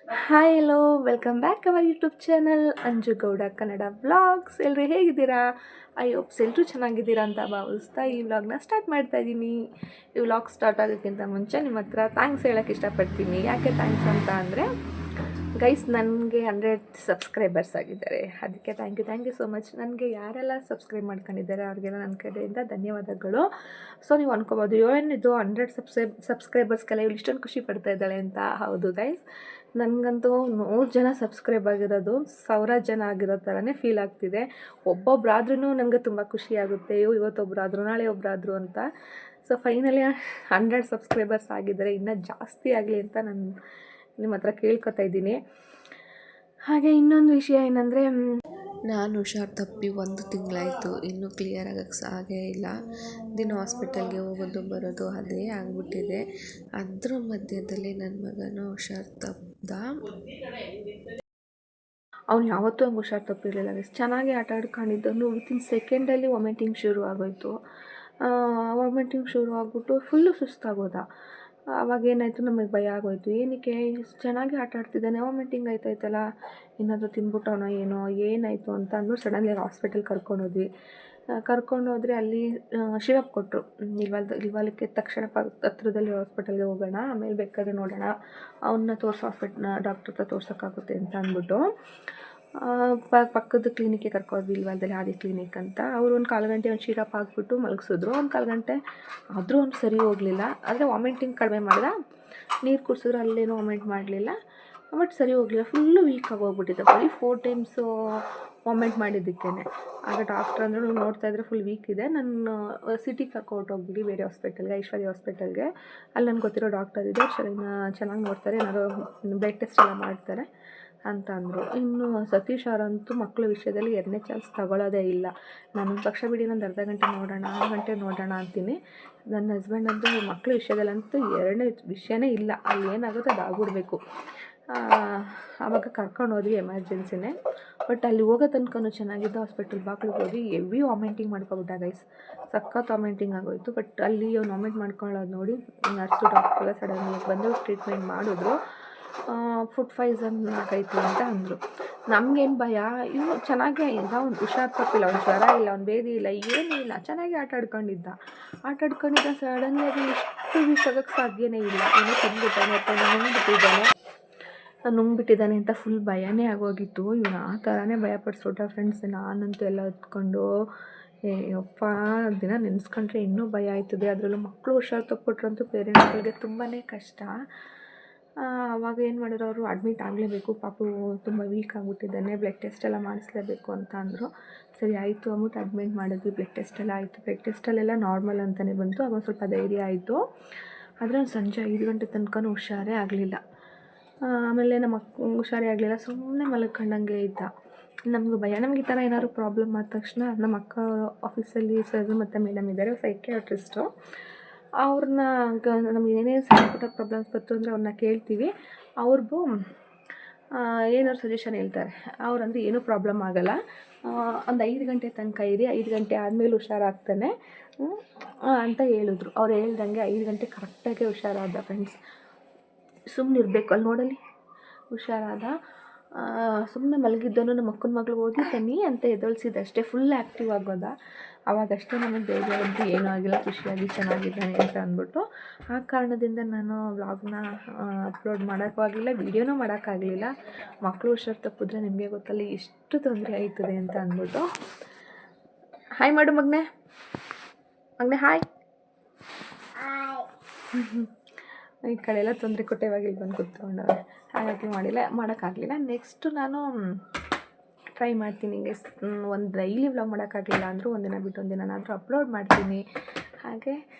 Hi hello welcome back our YouTube channel Anju Gowda Kannada vlogs. ಎಲ್ಲರೂ ಹೇಗಿದ್ದೀರಾ? I hopes ಎಲ್ಲರೂ ಚೆನ್ನಾಗಿದ್ದೀರಾ ಅಂತ ಭಾವಿಸ್ತಾ ಈ ವ್ಲಾಗ್ನ ಸ್ಟಾರ್ಟ್ ಮಾಡ್ತಾ ಇದ್ದೀನಿ. ಈ ವ್ಲಾಗ್ ಸ್ಟಾರ್ಟ್ ಆಗೋಕ್ಕಿಂತ ಮುಂಚೆ ನಿಮ್ಮ ಹತ್ರ ಥ್ಯಾಂಕ್ಸ್ ಹೇಳೋಕ್ಕೆ ಇಷ್ಟಪಡ್ತೀನಿ. ಯಾಕೆ ಥ್ಯಾಂಕ್ಸ್ ಅಂತ ಅಂದರೆ, ಗೈಸ್ ನನಗೆ 100 ಸಬ್ಸ್ಕ್ರೈಬರ್ಸ್ ಆಗಿದ್ದಾರೆ. ಅದಕ್ಕೆ ಥ್ಯಾಂಕ್ ಯು ಸೋ ಮಚ್. ನನಗೆ ಯಾರೆಲ್ಲ ಸಬ್ಸ್ಕ್ರೈಬ್ ಮಾಡ್ಕೊಂಡಿದ್ದಾರೆ ಅವ್ರಿಗೆಲ್ಲ ನನ್ನ ಕಡೆಯಿಂದ ಧನ್ಯವಾದಗಳು. ಸೊ ನೀವು ಅನ್ಕೋಬೋದು, ಏನಿದು 100 ಸಬ್ಸ್ಕ್ರೈಬರ್ಸ್ಗೆಲ್ಲ ಇವಳು ಇಷ್ಟೊಂದು ಖುಷಿ ಪಡ್ತಾ ಇದ್ದಾಳೆ ಅಂತ. ಹೌದು ಗೈಸ್, ನನಗಂತೂ 100 ಜನ ಸಬ್ಸ್ಕ್ರೈಬ್ ಆಗಿರೋದು 1000 ಜನ ಆಗಿರೋ ಥರನೇ ಫೀಲ್ ಆಗ್ತಿದೆ. ಒಬ್ಬೊಬ್ಬರಾದ್ರೂ ನನಗೆ ತುಂಬ ಖುಷಿಯಾಗುತ್ತೆ, ಇವತ್ತೊಬ್ಬರಾದ್ರು ನಾಳೆ ಒಬ್ಬರಾದ್ರು ಅಂತ. ಸೊ ಫೈನಲಿ 100 ಸಬ್ಸ್ಕ್ರೈಬರ್ಸ್ ಆಗಿದ್ದಾರೆ. ಇನ್ನೂ ಜಾಸ್ತಿ ಆಗಲಿ ಅಂತ ನಾನು ನಿಮ್ಮ ಹತ್ರ ಕೇಳ್ಕೊತಾ ಇದ್ದೀನಿ. ಹಾಗೆ ಇನ್ನೊಂದು ವಿಷಯ ಏನಂದರೆ, ನಾನು ಹುಷಾರು ತಪ್ಪಿ 1 ತಿಂಗಳಾಯಿತು, ಇನ್ನೂ ಕ್ಲಿಯರ್ ಆಗೋಕ್ಕೆ ಆಗೇ ಇಲ್ಲ. ದಿನ ಹಾಸ್ಪಿಟಲ್ಗೆ ಹೋಗೋದು ಬರೋದು ಅದೇ ಆಗಿಬಿಟ್ಟಿದೆ. ಅದ್ರ ಮಧ್ಯದಲ್ಲಿ ನನ್ನ ಮಗನೂ ಹುಷಾರು ತಪ್ಪಿದ. ಅವ್ನು ಯಾವತ್ತೂ ಹಂಗೆ ಹುಷಾರು ತಪ್ಪಿರಲಿಲ್ಲ. ಚೆನ್ನಾಗಿ ಆಟ ಆಡ್ಕೊಂಡಿದ್ದವನು ವಿತಿನ್ ಸೆಕೆಂಡಲ್ಲಿ ವಾಮಿಟಿಂಗ್ ಶುರು ಆಗೋಯಿತು. ವಾಮಿಟಿಂಗ್ ಶುರು ಆಗಿಬಿಟ್ಟು ಫುಲ್ಲು ಸುಸ್ತಾಗೋದ. ಆವಾಗ ಏನಾಯಿತು, ನಮಗೆ ಭಯ ಆಗೋಯಿತು. ಏನಕ್ಕೆ ಚೆನ್ನಾಗಿ ಆಟ ಆಡ್ತಿದ್ದಾನೆ, ವಾಮಿಟಿಂಗ್ ಆಯ್ತಾಯ್ತಲ್ಲ, ಏನಾದರೂ ತಿಂದ್ಬಿಟ್ಟವನೋ ಏನೋ, ಏನಾಯಿತು ಅಂತ ಅಂದ್ಬಿಟ್ಟು ಸಡನ್ಲಿ ಹಾಸ್ಪಿಟಲ್ ಕರ್ಕೊಂಡೋದ್ವಿ. ಕರ್ಕೊಂಡೋದ್ರೆ ಅಲ್ಲಿ ಶಿರಪ್ ಕೊಟ್ಟರು. ಇಲ್ವಾಲಕ್ಕೆ ತಕ್ಷಣ ಹತ್ರದಲ್ಲಿ ಹಾಸ್ಪಿಟಲ್ಗೆ ಹೋಗೋಣ, ಆಮೇಲೆ ಬೇಕಾದ್ರೆ ನೋಡೋಣ, ಅವನ್ನ ಡಾಕ್ಟ್ರ್ ಹತ್ರ ತೋರ್ಸೋಕ್ಕಾಗುತ್ತೆ ಅಂತ ಅಂದ್ಬಿಟ್ಟು ಪಕ್ಕದ ಕ್ಲಿನಿಕ್ಗೆ ಕರ್ಕೋದ್ವಿ. ಇಲ್ವಾಲದಲ್ಲಿ ಆದಿ ಕ್ಲಿನಿಕ್ ಅಂತ. ಅವರು ಒಂದು 1/4 ಗಂಟೆ ಒಂದು ಶಿರಪ್ ಹಾಕ್ಬಿಟ್ಟು ಮಲಗಿಸಿದ್ರು. ಒಂದು 1/4 ಗಂಟೆ ಆದರೂ ಅವ್ನು ಸರಿ ಹೋಗಲಿಲ್ಲ. ಆದರೆ ವಾಮಿಟಿಂಗ್ ಕಡಿಮೆ ಮಾಡ್ದೆ. ನೀರು ಕುಡಿಸಿದ್ರು, ಅಲ್ಲೇನೂ ವಾಮಿಟ್ ಮಾಡಲಿಲ್ಲ, ಬಟ್ ಸರಿ ಹೋಗಲಿಲ್ಲ. ಫುಲ್ಲು ವೀಕಾಗಿ ಹೋಗ್ಬಿಟ್ಟಿದ್ದೆ. ಬರೀ 4 ಟೈಮ್ಸು ವಾಮಿಟ್ ಮಾಡಿದ್ದಕ್ಕೇ. ಆಗ ಡಾಕ್ಟ್ರ್ ಅಂದರು, ನೋಡ್ತಾ ಇದ್ರೆ ಫುಲ್ ವೀಕ್ ಇದೆ, ನಾನು ಸಿಟಿಗೆ ಕರ್ಕೊಂಡೋಗ್ಬಿಡಿ ಬೇರೆ ಹಾಸ್ಪಿಟಲ್ಗೆ, ಐಶ್ವರ್ಯ ಹಾಸ್ಪಿಟಲ್ಗೆ. ಅಲ್ಲಿ ನನಗೆ ಗೊತ್ತಿರೋ ಡಾಕ್ಟರ್ ಇದೆ, ಚೆನ್ನಾಗಿ ನೋಡ್ತಾರೆ, ಏನಾದ್ರು ಬ್ಲಡ್ ಟೆಸ್ಟ್ ಎಲ್ಲ ಮಾಡ್ತಾರೆ ಅಂತ ಅಂದರು. ಇನ್ನು ಸತೀಶ್ ಅವರಂತೂ ಮಕ್ಕಳ ವಿಷಯದಲ್ಲಿ 2ನೇ ಚಾನ್ಸ್ ತಗೊಳ್ಳೋದೇ ಇಲ್ಲ. ನಾನೊಂದು ಪಕ್ಷ ಬಿಡಿ ಒಂದು ಅರ್ಧ ಗಂಟೆ ನೋಡೋಣ, 1 ಗಂಟೆ ನೋಡೋಣ ಅಂತೀನಿ. ನನ್ನ ಹಸ್ಬೆಂಡ್ ಅಂತೂ ಮಕ್ಕಳ ವಿಷಯದಲ್ಲಂತೂ 2ನೇ ವಿಷಯನೇ ಇಲ್ಲ, ಅಲ್ಲಿ ಏನಾಗುತ್ತೆ ಅದು ಆಗ್ಬಿಡ್ಬೇಕು. ಆವಾಗ ಕರ್ಕೊಂಡು ಹೋದ್ವಿ ಎಮರ್ಜೆನ್ಸಿನೇ. ಬಟ್ ಅಲ್ಲಿ ಹೋಗೋ ತನಕನೂ ಚೆನ್ನಾಗಿದ್ದು, ಹಾಸ್ಪಿಟಲ್ ಬಾಗಿಲಿಗೆ ಹೋಗಿ ಹೆವಿ ವಾಮಿಟಿಂಗ್ ಮಾಡ್ಕೊಬಿಟ್ಟ ಗೈಸ್. ಸಖತ್ ವಾಮಿಟಿಂಗ್ ಆಗೋಯಿತು. ಬಟ್ ಅಲ್ಲಿ ಅವ್ನು ವಾಮಿಟ್ ಮಾಡ್ಕೊಳ್ಳೋದು ನೋಡಿ ನರ್ಸು ಡಾಕ್ಟ್ರೆಲ್ಲ ಸಡನ್ನಾಗಿ ಬಂದು ಟ್ರೀಟ್ಮೆಂಟ್ ಮಾಡಿದ್ರು. ಫುಡ್ ಪಾಯ್ಸನ್ ಆಗೈತೆ ಅಂತ ಅಂದರು. ನಮಗೇನು ಭಯ, ಇನ್ನು ಚೆನ್ನಾಗೇ ಈಗ ಅವ್ನು ಹುಷಾರು ತಪ್ಪಿಲ್ಲ, ಅವ್ನು ಜ್ವರ ಇಲ್ಲ, ಅವ್ನು ಬೇದಿ ಇಲ್ಲ, ಏನೂ ಇಲ್ಲ, ಚೆನ್ನಾಗಿ ಆಟ ಆಡ್ಕೊಂಡಿದ್ದ. ಸಡನ್ನಾಗಿ ಎಷ್ಟು ವೀಕ್ ಆಗೋಕ್ಕೆ ಸಾಧ್ಯನೇ ಇಲ್ಲ. ಏನೋ ತಂದುಬಿಟ್ಟಾನೆ ಅಥವಾ ನುಂಗ್ಬಿಟ್ಟಿದ್ದಾನೆ ಅಂತ ಫುಲ್ ಭಯನೇ ಆಗೋಗಿತ್ತು. ಇವನು ಆ ಥರನೇ ಭಯಪಡಿಸ್ಬಿಟ್ಟ ಫ್ರೆಂಡ್ಸ್. ನಾನಂತೂ ಎಲ್ಲ ಹೊತ್ಕೊಂಡು ಯಪ್ಪ ದಿನ ನೆನೆಸ್ಕೊಂಡ್ರೆ ಇನ್ನೂ ಭಯ ಆಯ್ತದೆ. ಅದರಲ್ಲೂ ಮಕ್ಕಳು ಹುಷಾರು ತಪ್ಪಿಬಿಟ್ರಂತೂ ಪೇರೆಂಟ್ಸ್ಗಳಿಗೆ ತುಂಬಾ ಕಷ್ಟ. ಆವಾಗ ಏನು ಮಾಡಿದ್ರು, ಅವರು ಅಡ್ಮಿಟ್ ಆಗಲೇಬೇಕು, ಪಾಪು ತುಂಬ ವೀಕ್ ಆಗಿಬಿಟ್ಟಿದ್ದಾನೆ, ಬ್ಲಡ್ ಟೆಸ್ಟ್ ಎಲ್ಲ ಮಾಡಿಸ್ಲೇಬೇಕು ಅಂತ ಅಂದರು. ಸರಿ ಆಯಿತು ಅಂದ್ಬಿಟ್ಟು ಅಡ್ಮಿಟ್ ಮಾಡಿದ್ವಿ. ಬ್ಲಡ್ ಟೆಸ್ಟ್ ಎಲ್ಲ ಆಯಿತು. ಬ್ಲಡ್ ಟೆಸ್ಟಲ್ಲೆಲ್ಲ ನಾರ್ಮಲ್ ಅಂತಲೇ ಬಂತು. ಆಗ ಸ್ವಲ್ಪ ಧೈರ್ಯ ಆಯಿತು. ಆದರೆ ಸಂಜೆ 5 ಗಂಟೆ ತನಕನೂ ಹುಷಾರೇ ಆಗಲಿಲ್ಲ. ಆಮೇಲೆ ನಮ್ಮ ಹುಷಾರೇ ಆಗಲಿಲ್ಲ, ಸುಮ್ಮನೆ ಮಲ್ಕೊಂಡಂಗೆ ಇದ್ದ. ನಮಗೂ ಭಯ. ನಮ್ಗೆ ಈ ಥರ ಏನಾದ್ರು ಪ್ರಾಬ್ಲಮ್ ಆದ ತಕ್ಷಣ ನಮ್ಮ ಅಕ್ಕ ಆಫೀಸಲ್ಲಿ ಸರ್ ಮತ್ತು ಮೇಡಮ್ ಇದ್ದಾರೆ, ಸೈಕಿಯಾಟ್ರಿಸ್ಟು. ಅವ್ರನ್ನ ನಮ್ಗೆ ಏನೇನು ಸಣ್ಣ ಪುಟ್ಟ ಪ್ರಾಬ್ಲಮ್ಸ್ ಬಂತು ಅಂದರೆ ಅವ್ರನ್ನ ಕೇಳ್ತೀವಿ. ಅವ್ರಿಗೂ ಏನಾದ್ರು ಸಜೆಷನ್ ಹೇಳ್ತಾರೆ. ಅವ್ರಂದರೆ ಏನೂ ಪ್ರಾಬ್ಲಮ್ ಆಗೋಲ್ಲ, ಒಂದು 5 ಗಂಟೆ ತನಕ ಇರಿ, 5 ಗಂಟೆ ಆದಮೇಲೆ ಹುಷಾರಾಗ್ತಾನೆ ಅಂತ ಹೇಳಿದ್ರು. ಅವ್ರು ಹೇಳ್ದಂಗೆ 5 ಗಂಟೆ ಕರೆಕ್ಟಾಗಿ ಹುಷಾರಾದ ಫ್ರೆಂಡ್ಸ್. ಸುಮ್ಮನೆ ಇರಬೇಕು ಅಲ್ಲಿ ನೋಡಲಿ, ಹುಷಾರಾದ. ಸುಮ್ಮನೆ ಮಲಗಿದ್ದನು ನಮ್ಮ ಅಕ್ಕನ ಮಗಳು ಹೋಗಿ ತನ್ನಿ ಅಂತ ಎದ್ದೊಳಿಸಿದಷ್ಟೇ, ಫುಲ್ ಆ್ಯಕ್ಟಿವ್ ಆಗೋದ. ಆವಾಗಷ್ಟೇ ನಮಗೆ ಬೇಜಾರಂತೂ ಏನೂ ಆಗಿಲ್ಲ, ಖುಷಿಯಾಗಿ ಚೆನ್ನಾಗಿದ್ದಾನೆ ಅಂತ ಅಂದ್ಬಿಟ್ಟು. ಆ ಕಾರಣದಿಂದ ನಾನು ವ್ಲಾಗ್ನ ಅಪ್ಲೋಡ್ ಮಾಡೋಕ್ಕೂ ಆಗಲಿಲ್ಲ, ವೀಡಿಯೋನೂ ಮಾಡೋಕ್ಕಾಗಲಿಲ್ಲ. ಮಕ್ಕಳು ಹುಷಾರು ತಪ್ಪಿದ್ರೆ ನಿಮಗೆ ಗೊತ್ತಲ್ಲ ಎಷ್ಟು ತೊಂದರೆ ಆಯ್ತದೆ ಅಂತ ಅಂದ್ಬಿಟ್ಟು. ಹಾಯ್ ಮಾಡು ಮಗನೇ ಹಾಯ್. ಈ ಕಡೆ ಎಲ್ಲ ತೊಂದರೆ ಕೊಟ್ಟೆ, ಇವಾಗ ಇಲ್ಲಿ ಬಂದು ಕೂತ್ಕೊಂಡವ್ರೆ, ಹಾಗಾಗಿ ಮಾಡೋಕ್ಕಾಗಲಿಲ್ಲ. ನೆಕ್ಸ್ಟು ನಾನು ಟ್ರೈ ಮಾಡ್ತೀನಿ ಗೈಸ್. ಒಂದು ಡೈಲಿ ವ್ಲಾಗ್ ಮಾಡೋಕ್ಕಾಗಲಿಲ್ಲ ಅಂದರೂ ಒಂದಿನ ಬಿಟ್ಟು ಒಂದಿನಾದರೂ ಅಪ್ಲೋಡ್ ಮಾಡ್ತೀನಿ. ಹಾಗೆ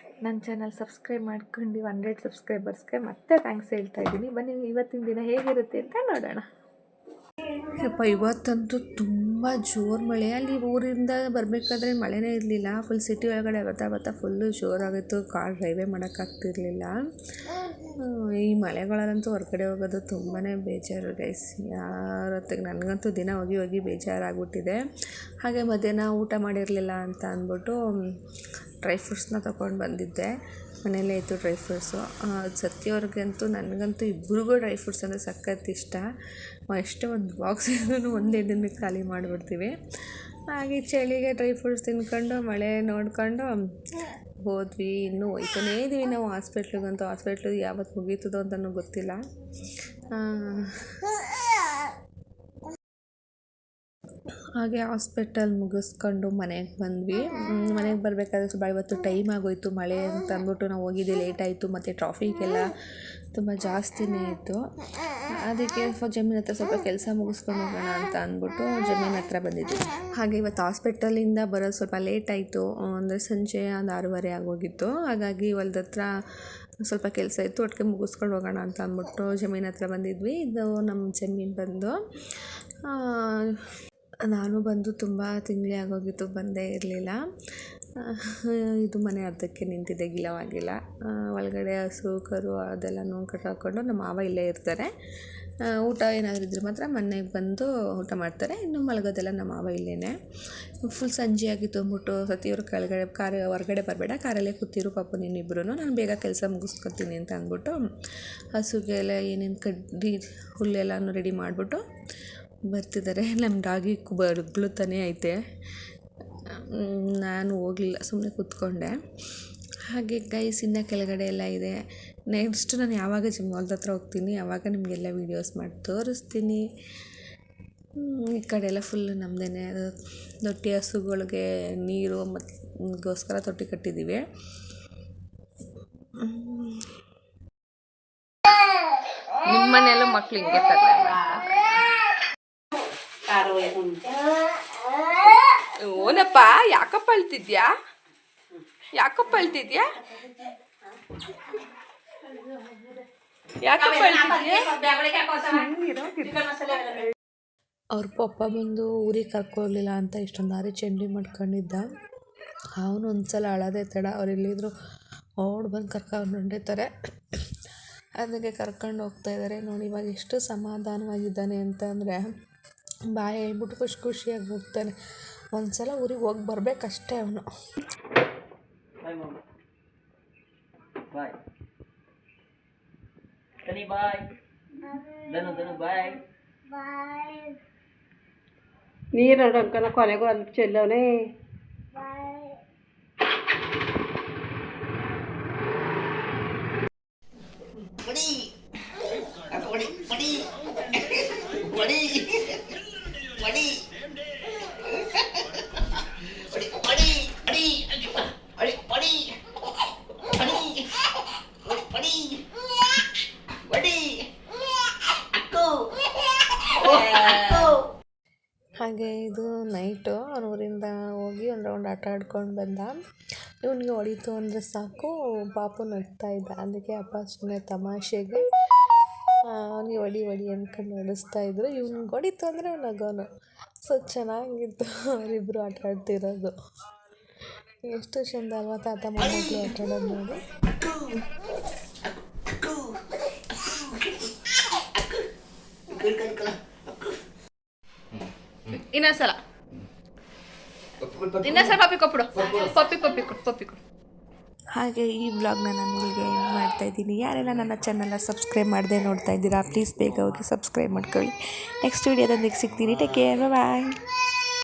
ನನ್ನ ಚಾನಲ್ ಸಬ್ಸ್ಕ್ರೈಬ್ ಮಾಡ್ಕೊಂಡು 100 ಸಬ್ಸ್ಕ್ರೈಬರ್ಸ್ಗೆ ಮತ್ತೆ ಥ್ಯಾಂಕ್ಸ್ ಹೇಳ್ತಾ ಇದ್ದೀನಿ. ಬನ್ನಿ ಇವತ್ತಿನ ದಿನ ಹೇಗಿರುತ್ತೆ ಅಂತ ನೋಡೋಣ. ಯಪ್ಪ, ಇವತ್ತಂತೂ ತುಂಬ ಜೋರು ಮಳೆ. ಅಲ್ಲಿ ಊರಿಂದ ಬರಬೇಕಾದ್ರೆ ಮಳೆನೇ ಇರಲಿಲ್ಲ. ಫುಲ್ ಸಿಟಿ ಒಳಗಡೆ ಬರ್ತಾ ಫುಲ್ಲು ಜೋರಾಗಿತ್ತು. ಕಾರ್ ಡ್ರೈವೇ ಮಾಡೋಕ್ಕಾಗ್ತಿರ್ಲಿಲ್ಲ. ಈ ಮಳೆಗಳಲ್ಲಂತೂ ಹೊರಗಡೆ ಹೋಗೋದು ತುಂಬಾ ಬೇಜಾರು ಗೈಸ್. ಯಾರೊತ್ತಿಗೆ ನನಗಂತೂ ದಿನ ಹೋಗಿ ಬೇಜಾರಾಗ್ಬಿಟ್ಟಿದೆ. ಹಾಗೆ ಮಧ್ಯಾಹ್ನ ಊಟ ಮಾಡಿರಲಿಲ್ಲ ಅಂತ ಅಂದ್ಬಿಟ್ಟು ಡ್ರೈ ಫ್ರೂಟ್ಸ್ನ ತೊಗೊಂಡು ಬಂದಿದ್ದೆ. ಮನೆಯಲ್ಲೇ ಇತ್ತು ಡ್ರೈ ಫ್ರೂಟ್ಸು. ಸತ್ಯವ್ರಿಗಂತೂ ನನಗಂತೂ ಇಬ್ಬರಿಗೂ ಡ್ರೈ ಫ್ರೂಟ್ಸ್ ಅಂದರೆ ಸಖತ್ ಇಷ್ಟ. ಎಷ್ಟೇ ಒಂದು ಬಾಕ್ಸ್ ಇದ್ರೂ ಒಂದೇ ದಿನಕ್ಕೆ ಖಾಲಿ ಮಾಡಿಬಿಡ್ತೀವಿ. ಹಾಗೆ ಚಳಿಗೆ ಡ್ರೈ ಫ್ರೂಟ್ಸ್ ತಿನ್ಕೊಂಡು ಮಳೆ ನೋಡ್ಕೊಂಡು ಹೋದ್ವಿ. ಇನ್ನೂ ಹೋಯ್ತಾನೇ ಇದ್ದೀವಿ ನಾವು ಹಾಸ್ಪಿಟ್ಲಿಗಂತೂ. ಹಾಸ್ಪಿಟ್ಲು ಯಾವತ್ತು ಮುಗೀತದೋ ಅಂತಲೂ ಗೊತ್ತಿಲ್ಲ. ಹಾಗೆ ಹಾಸ್ಪಿಟಲ್ ಮುಗಿಸ್ಕೊಂಡು ಮನೆಗೆ ಬಂದ್ವಿ. ಮನೆಗೆ ಬರಬೇಕಾದ್ರೆ ಸ್ವಲ್ಪ ಇವತ್ತು ಟೈಮ್ ಆಗೋಯಿತು, ಮಳೆ ಅಂತ ಅಂದ್ಬಿಟ್ಟು ನಾವು ಹೋಗಿದ್ದೆ ಲೇಟ್ ಆಯಿತು. ಮತ್ತು ಟ್ರಾಫಿಕ್ ಎಲ್ಲ ತುಂಬ ಜಾಸ್ತಿನೇ ಇತ್ತು. ಅದಕ್ಕೆ ಜಮೀನ್ ಹತ್ರ ಸ್ವಲ್ಪ ಕೆಲಸ ಮುಗಿಸ್ಕೊಂಡು ಹೋಗೋಣ ಅಂತ ಅಂದ್ಬಿಟ್ಟು ಜಮೀನ್ ಹತ್ರ ಬಂದಿದ್ವಿ. ಹಾಗೆ ಇವತ್ತು ಹಾಸ್ಪಿಟಲಿಂದ ಬರೋದು ಸ್ವಲ್ಪ ಲೇಟ್ ಆಯಿತು, ಅಂದರೆ ಸಂಜೆ ಒಂದು 6:30 ಆಗೋಗಿತ್ತು. ಹಾಗಾಗಿ ಹೊಲ್ದ ಹತ್ರ ಸ್ವಲ್ಪ ಕೆಲಸ ಇತ್ತು, ಒಟ್ಟಿಗೆ ಮುಗಿಸ್ಕೊಂಡು ಹೋಗೋಣ ಅಂತ ಅಂದ್ಬಿಟ್ಟು ಜಮೀನ್ ಹತ್ರ ಬಂದಿದ್ವಿ. ಇದು ನಮ್ಮ ಜಮೀನು ಬಂದು ನಾನು ಬಂದು ತುಂಬ ತಿಂಗಳೇ ಆಗೋಗಿತ್ತು, ಬಂದೇ ಇರಲಿಲ್ಲ. ಇದು ಮನೆ ಅರ್ಧಕ್ಕೆ ನಿಂತಿದೆ, ಗಿಲವಾಗಿಲ್ಲ. ಒಳಗಡೆ ಹಸು ಕರು ಅದೆಲ್ಲನೂ ಕಟ್ಟಾಕೊಂಡು ನಮ್ಮ ಮಾವ ಇಲ್ಲೇ ಇರ್ತಾರೆ. ಊಟ ಏನಾದರೂ ಇದ್ರೆ ಮಾತ್ರ ಮನೆಗೆ ಬಂದು ಊಟ ಮಾಡ್ತಾರೆ. ಇನ್ನು ಮಲಗೋದೆಲ್ಲ ನಮ್ಮ ಮಾವ ಇಲ್ಲೇ. ಫುಲ್ ಸಂಜೆ ಆಗಿತ್ತು ಅಂದ್ಬಿಟ್ಟು ಸತಿಯವರು ಕೆಳಗಡೆ ಹೊರಗಡೆ ಬರಬೇಡ, ಕಾರಲ್ಲೇ ಕೂತಿರು ಪಾಪ ನೀನಿಬ್ರು, ನಾನು ಬೇಗ ಕೆಲಸ ಮುಗಿಸ್ಕೊತೀನಿ ಅಂತ ಅಂದ್ಬಿಟ್ಟು ಹಸುಗೆಲ್ಲ ಏನೇನು ಕಡ್ಡಿ ಹುಲ್ಲೆಲ್ಲನೂ ರೆಡಿ ಮಾಡಿಬಿಟ್ಟು ಬರ್ತಿದ್ದಾರೆ. ನಮ್ಮ ಡಾಗಿ ಬಗ್ಳುತ್ತಾನೆ ಐತೆ. ನಾನು ಹೋಗಲಿಲ್ಲ, ಸುಮ್ಮನೆ ಕೂತ್ಕೊಂಡೆ. ಹಾಗೆ ಗೈಸ್ ಇನ್ನು ಕೆಳಗಡೆ ಎಲ್ಲ ಇದೆ. ನೆಕ್ಸ್ಟ್ ನಾನು ಯಾವಾಗ ಹೊಲ್ದ ಹತ್ರ ಹೋಗ್ತೀನಿ ಆವಾಗ ನಿಮಗೆಲ್ಲ ವೀಡಿಯೋಸ್ ಮಾಡಿ ತೋರಿಸ್ತೀನಿ. ಈ ಕಡೆ ಎಲ್ಲ ಫುಲ್ಲು ನಮ್ಮದೇ ತೊಟ್ಟಿ, ಹಸುಗಳಿಗೆ ನೀರು ಮತ್ತುಗೋಸ್ಕರ ತೊಟ್ಟಿ ಕಟ್ಟಿದ್ದೀವಿ. ನಿಮ್ಮ ಮನೆಯಲ್ಲೂ ಮಕ್ಳು ಹಿಂಗೆ ಓನಪ್ಪ ಯಾಕಪ್ಪ ಅಳ್ತಿದ್ಯಾ? ಯಾಕಪ್ಪ ಅಳ್ತಿದ್ಯಾ? ಅವ್ರ ಪಪ್ಪ ಬಂದು ಊರಿಗೆ ಕರ್ಕೋಗ್ಲಿಲ್ಲ ಅಂತ ಇಷ್ಟೊಂದು ದಾರಿ ಚಂಡಿ ಮಾಡ್ಕೊಂಡಿದ್ದ. ಅವನು ಒಂದ್ಸಲ ಅಳೋದೇ ತಡ, ಅವ್ರು ಎಲ್ಲಿದ್ರು ಓಡ್ ಬಂದು ಕರ್ಕೊಂಡು ಹೊಂಟಿರ್ತಾರೆ. ಅದಕ್ಕೆ ಕರ್ಕೊಂಡು ಹೋಗ್ತಾಯಿದ್ದಾರೆ. ನೋಡಿ ಇವಾಗ ಎಷ್ಟು ಸಮಾಧಾನವಾಗಿದ್ದಾನೆ ಅಂತಂದರೆ ಬಾಯ್ ಹೇಳ್ಬಿಟ್ಟು ಖುಷಿಯಾಗಿ ಹೋಗ್ತಾನೆ. ಒಂದು ಸಲ ಊರಿಗೆ ಹೋಗಿ ಬರಬೇಕಷ್ಟೇ ಅವನು. ನೀರು ಅಂಕನ ಕೊನೆಗೂ ಅಲ್ಲಿ ಚೆಲ್ಲವನೇ. ಹಾಗೆ ಇದು ನೈಟು ಅವ್ರ ಊರಿಂದ ಹೋಗಿ ಒಂದು ರೌಂಡ್ ಆಟ ಆಡ್ಕೊಂಡು ಬಂದ. ಇವನಿಗೆ ಹೊಡಿತು ಅಂದರೆ ಸಾಕು ಪಾಪು ನಗ್ತಾ ಇದ್ದ. ಅದಕ್ಕೆ ಅಪ್ಪ ಸುಮ್ಮನೆ ತಮಾಷೆಗೆ ಅವನಿಗೆ ಹೊಡಿ ಅಂದ್ಕೊಂಡು ನಡೆಸ್ತಾಯಿದ್ರು. ಇವ್ನಿಗೆ ಹೊಡಿತು ಅಂದರೆ ಅವ್ನು ನಗೋನು. ಸೊ ಚೆನ್ನಾಗಿತ್ತು ಅವರಿಬ್ಬರು ಆಟ ಆಡ್ತಿರೋದು. ಎಷ್ಟು ಚಂದ ಅಲ್ವಾ ತಾತ ಮೊಮ್ಮಕ್ಕಳು ಆಟ ಆಡೋದು ನೋಡಿ. ಇನ್ನೊಂದ್ಸಲ ಪಪ್ಪಿ ಕೊಡು. ಹಾಗೆ ಈ ವ್ಲಾಗ್ನ ನಾನು ಇಲ್ಲಿಗೆ ಎಂಡ್ ಮಾಡ್ತಾಯಿದ್ದೀನಿ. ಯಾರೆಲ್ಲ ನನ್ನ ಚಾನಲ್ನ ಸಬ್ಸ್ಕ್ರೈಬ್ ಮಾಡದೆ ನೋಡ್ತಾ ಇದ್ದೀರಾ ಪ್ಲೀಸ್ ಬೇಗ ಹೋಗಿ ಸಬ್ಸ್ಕ್ರೈಬ್ ಮಾಡ್ಕೊಳ್ಳಿ. ನೆಕ್ಸ್ಟ್ ವೀಡಿಯೋದೊಂದಿಗೆ ಸಿಗ್ತೀನಿ. ಟೇಕ್ ಕೇರ್, ಬಾಯ್.